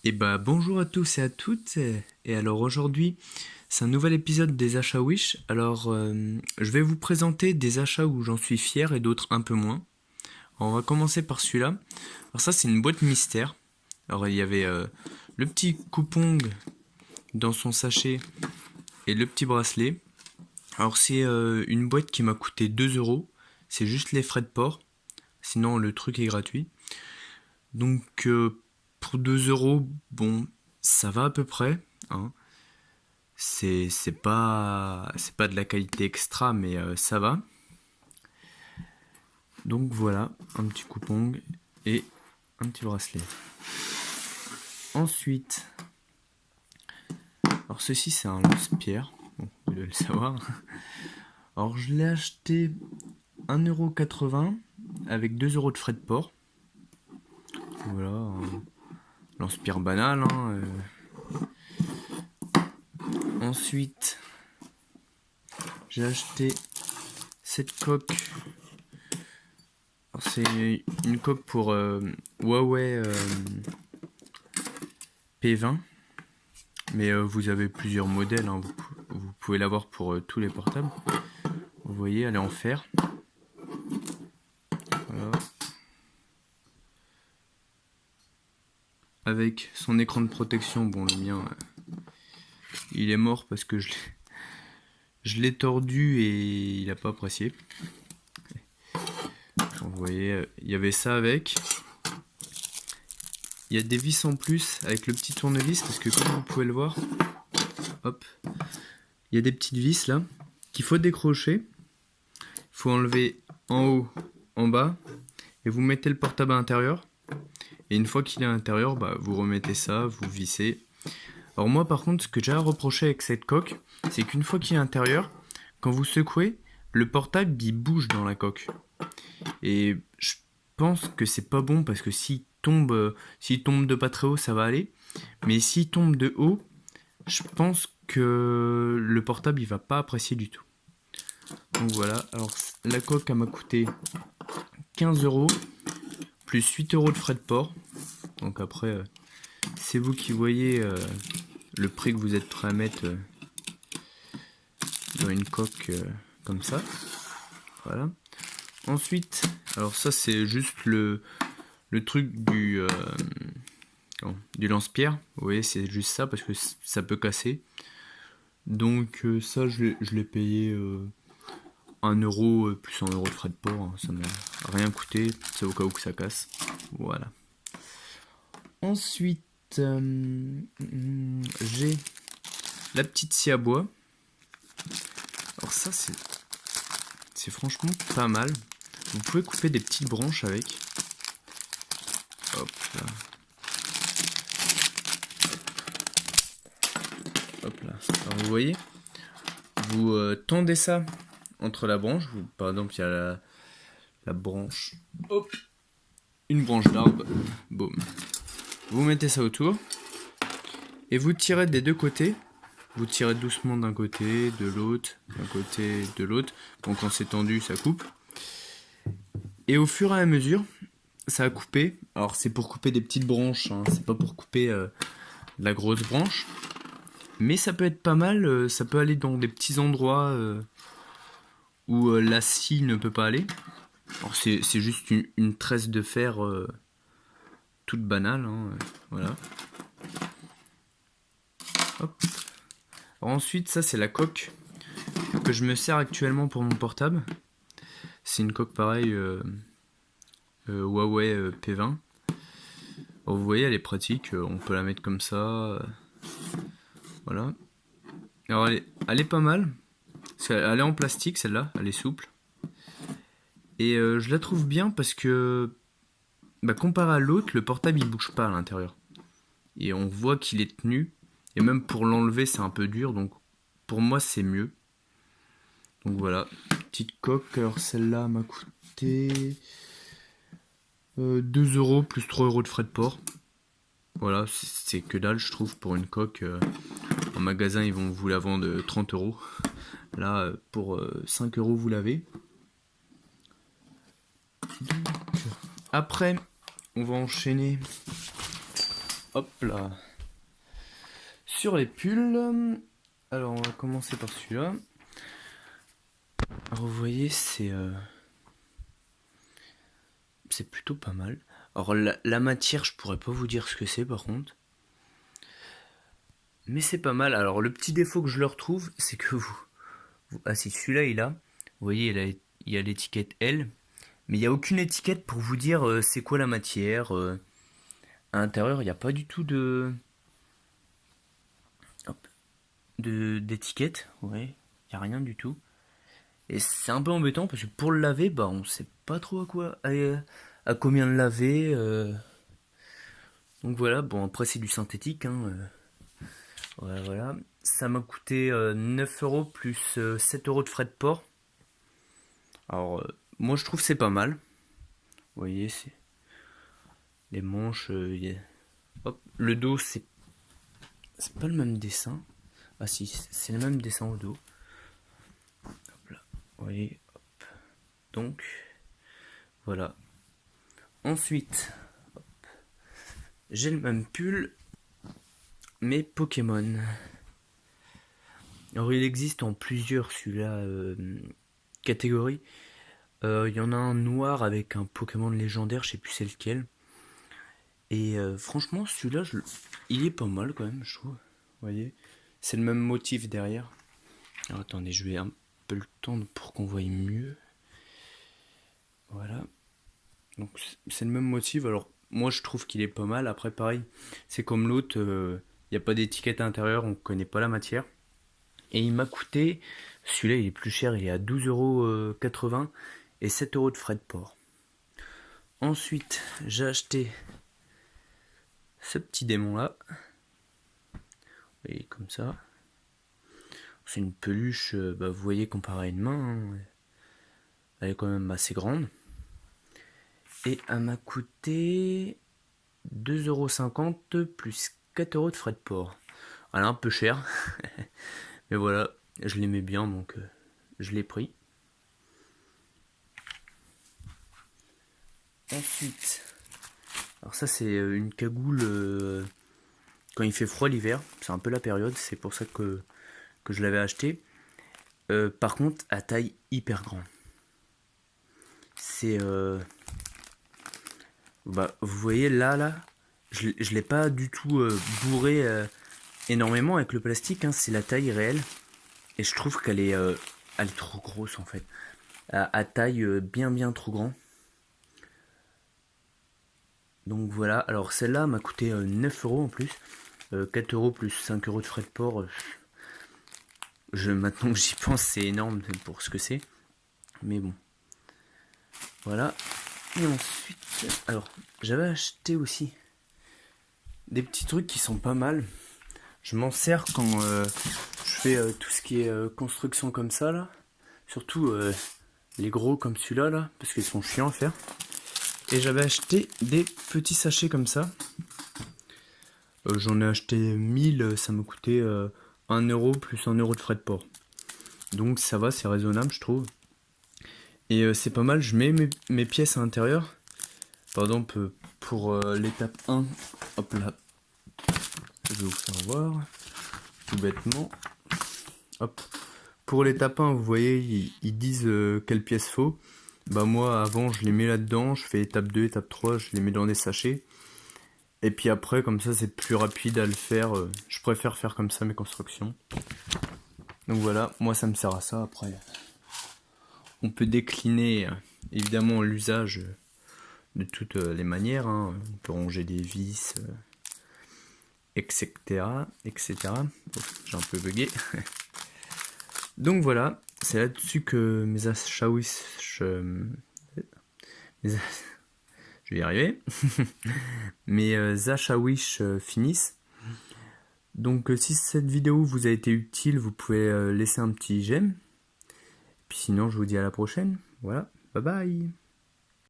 Et bah bonjour à tous et à toutes. Et alors aujourd'hui, c'est un nouvel épisode des achats Wish. Alors je vais vous présenter des achats où j'en suis fier et d'autres un peu moins. Alors, on va commencer par celui-là. Alors ça c'est une boîte mystère. Alors il y avait le petit coupon dans son sachet et le petit bracelet. Alors c'est une boîte qui m'a coûté 2 euros. C'est juste les frais de port. Sinon le truc est gratuit. Donc pour 2 euros, bon, ça va à peu près, hein. C'est pas de la qualité extra, mais ça va. Donc voilà, un petit coupon et un petit bracelet. Ensuite, alors ceci c'est un lance-pierre, bon, vous devez le savoir. Alors je l'ai acheté 1,80€ avec 2 euros de frais de port. Voilà, un lance-pierre banal, hein. Ensuite, j'ai acheté cette coque. Alors, c'est une coque pour Huawei P20. Mais vous avez plusieurs modèles, hein. Vous pouvez l'avoir pour tous les portables. Vous voyez, elle est en fer. Voilà. Avec son écran de protection, bon le mien, il est mort parce que je l'ai tordu et il n'a pas apprécié. Vous voyez, il y avait ça avec. Il y a des vis en plus avec le petit tournevis parce que comme vous pouvez le voir, hop, il y a des petites vis là qu'il faut décrocher. Il faut enlever en haut, en bas et vous mettez le portable à l'intérieur. Et une fois qu'il est à l'intérieur, bah, vous remettez ça, vous vissez. Alors moi par contre, ce que j'ai à reprocher avec cette coque, c'est qu'une fois qu'il est à l'intérieur, quand vous secouez, le portable il bouge dans la coque. Et je pense que c'est pas bon parce que s'il tombe de pas très haut, ça va aller. Mais s'il tombe de haut, je pense que le portable il va pas apprécier du tout. Donc voilà, alors la coque elle m'a coûté 15 euros plus 8 euros de frais de port. Donc après, c'est vous qui voyez le prix que vous êtes prêt à mettre dans une coque comme ça. Voilà. Ensuite, alors ça c'est juste le truc du lance-pierre. Vous voyez, c'est juste ça parce que ça peut casser. Donc ça je l'ai payé 1 euro plus 1 euro de frais de port, hein. Ça m'a rien coûté, c'est au cas où que ça casse. Voilà. Ensuite, j'ai la petite scie à bois. Alors ça c'est franchement pas mal. Vous pouvez couper des petites branches avec. Hop là. Hop là. Alors vous voyez, vous tendez ça entre la branche. Par exemple, il y a la branche. Hop. Une branche d'arbre. Boum. Vous mettez ça autour. Et vous tirez des deux côtés. Vous tirez doucement d'un côté, de l'autre, d'un côté, de l'autre. Bon, quand c'est tendu, ça coupe. Et au fur et à mesure, ça a coupé. Alors c'est pour couper des petites branches, hein. C'est pas pour couper la grosse branche. Mais ça peut être pas mal, ça peut aller dans des petits endroits où la scie ne peut pas aller. Alors c'est juste une tresse de fer toute banale, hein, voilà. Hop. Alors ensuite, ça c'est la coque que je me sers actuellement pour mon portable. C'est une coque pareille Huawei P20. Alors, vous voyez, elle est pratique, on peut la mettre comme ça. Voilà. Alors elle est pas mal. Elle est en plastique celle-là, elle est souple. Et je la trouve bien parce que comparé à l'autre, le portable il bouge pas à l'intérieur. Et on voit qu'il est tenu. Et même pour l'enlever c'est un peu dur, donc pour moi c'est mieux. Donc voilà, petite coque. Alors celle-là m'a coûté 2 euros plus 3 euros de frais de port. Voilà, c'est que dalle je trouve pour une coque. En magasin ils vont vous la vendre 30 euros. Là pour 5 euros vous l'avez. Donc, après on va enchaîner hop là, sur les pulls. Alors on va commencer par celui-là. Alors vous voyez, c'est plutôt pas mal. Alors la matière, je pourrais pas vous dire ce que c'est par contre. Mais c'est pas mal. Alors le petit défaut que je leur trouve, c'est que ah si, celui-là il a, vous voyez, il y a l'étiquette L, mais il n'y a aucune étiquette pour vous dire c'est quoi la matière. À l'intérieur, il n'y a pas du tout d'étiquette. Ouais, il n'y a rien du tout. Et c'est un peu embêtant parce que pour le laver, bah on sait pas trop à combien le laver. Donc voilà, bon après c'est du synthétique. Hein, voilà. Ça m'a coûté 9 euros plus 7 euros de frais de port. Alors moi je trouve que c'est pas mal. Vous voyez, c'est les manches. Hop, le dos c'est pas le même dessin. Ah si, c'est le même dessin au dos. Hop là, vous voyez. Hop. Donc voilà. Ensuite, hop, j'ai le même pull, mais Pokémon. Alors il existe en plusieurs celui-là catégories. Il y en a un noir avec un Pokémon légendaire, je sais plus c'est lequel. Et franchement celui-là, il est pas mal quand même, je trouve. Vous voyez, c'est le même motif derrière. Alors attendez, je vais un peu le tendre pour qu'on voie mieux. Voilà. Donc c'est le même motif. Alors moi je trouve qu'il est pas mal. Après pareil, c'est comme l'autre, il n'y a pas d'étiquette à l'intérieur, on connaît pas la matière. Et il m'a coûté, celui-là il est plus cher, il est à 12,80 € et 7 € de frais de port. Ensuite j'ai acheté ce petit démon là. Vous voyez comme ça. C'est une peluche, vous voyez comparé à une main, hein, elle est quand même assez grande. Et elle m'a coûté 2,50 € plus 4 € de frais de port. Elle est un peu chère. Mais voilà, je l'aimais bien donc je l'ai pris. Ensuite, alors ça c'est une cagoule quand il fait froid l'hiver. C'est un peu la période, c'est pour ça que je l'avais acheté. Par contre, à taille hyper grande. C'est vous voyez là, je l'ai pas du tout bourré énormément avec le plastique, hein, c'est la taille réelle. Et je trouve qu'elle est trop grosse en fait. À taille bien trop grand. Donc voilà, alors celle-là m'a coûté 9 € en plus. 4 € plus 5 € de frais de port. Maintenant que j'y pense, c'est énorme pour ce que c'est. Mais bon. Voilà. Et ensuite, alors, j'avais acheté aussi des petits trucs qui sont pas mal. Je m'en sers quand je fais tout ce qui est construction comme ça là. Surtout les gros comme celui-là là, parce qu'ils sont chiants à faire. Et j'avais acheté des petits sachets comme ça. J'en ai acheté 1000, ça m'a coûté 1 € plus 1 € de frais de port. Donc ça va, c'est raisonnable je trouve. Et c'est pas mal, je mets mes pièces à l'intérieur. Par exemple pour l'étape 1, hop là, je vais vous faire voir, tout bêtement. Hop. Pour l'étape 1, vous voyez, ils disent quelle pièce faut. Bah moi avant je les mets là-dedans, je fais étape 2, étape 3, je les mets dans des sachets. Et puis après comme ça c'est plus rapide à le faire, je préfère faire comme ça mes constructions. Donc voilà, moi ça me sert à ça. Après on peut décliner évidemment l'usage de toutes les manières, hein. On peut ranger des vis, etc. Oh, j'ai un peu bugué. Donc voilà, c'est là-dessus que mes achats Wish... je vais y arriver. Mes achats Wish finissent. Donc si cette vidéo vous a été utile, vous pouvez laisser un petit j'aime. Puis sinon je vous dis à la prochaine. Voilà, bye bye.